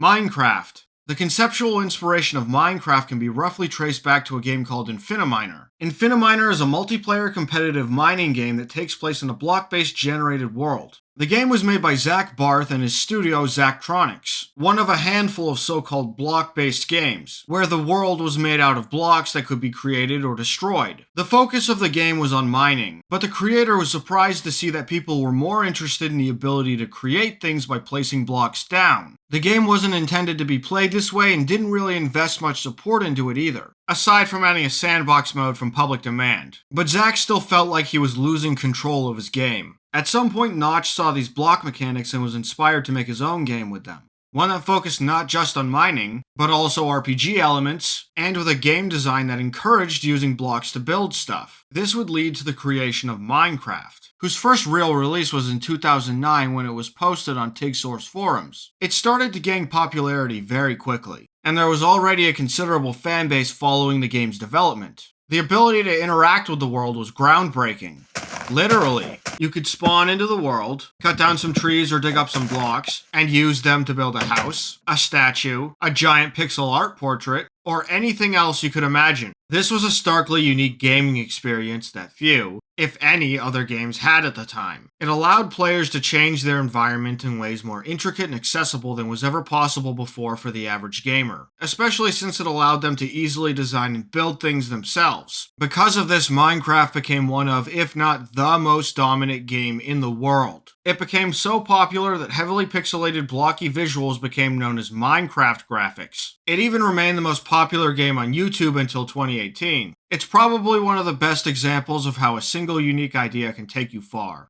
Minecraft. The conceptual inspiration of Minecraft can be roughly traced back to a game called Infiniminer. Infiniminer is a multiplayer competitive mining game that takes place in a block-based generated world. The game was made by Zach Barth and his studio Zachtronics, one of a handful of so-called block-based games, where the world was made out of blocks that could be created or destroyed. The focus of the game was on mining, but the creator was surprised to see that people were more interested in the ability to create things by placing blocks down. The game wasn't intended to be played this way and didn't really invest much support into it either, aside from adding a sandbox mode from public demand. But Zach still felt like he was losing control of his game. At some point, Notch saw these block mechanics and was inspired to make his own game with them. One that focused not just on mining, but also RPG elements, and with a game design that encouraged using blocks to build stuff. This would lead to the creation of Minecraft, whose first real release was in 2009 when it was posted on TigSource forums. It started to gain popularity very quickly, and there was already a considerable fanbase following the game's development. The ability to interact with the world was groundbreaking. Literally, you could spawn into the world, cut down some trees or dig up some blocks, and use them to build a house, a statue, a giant pixel art portrait, or anything else you could imagine. This was a starkly unique gaming experience that few, if any, other games had at the time. It allowed players to change their environment in ways more intricate and accessible than was ever possible before for the average gamer, especially since it allowed them to easily design and build things themselves. Because of this, Minecraft became one of, if not the most dominant game in the world. It became so popular that heavily pixelated blocky visuals became known as Minecraft graphics. It even remained the most popular game on YouTube until 2018. It's probably one of the best examples of how a single unique idea can take you far.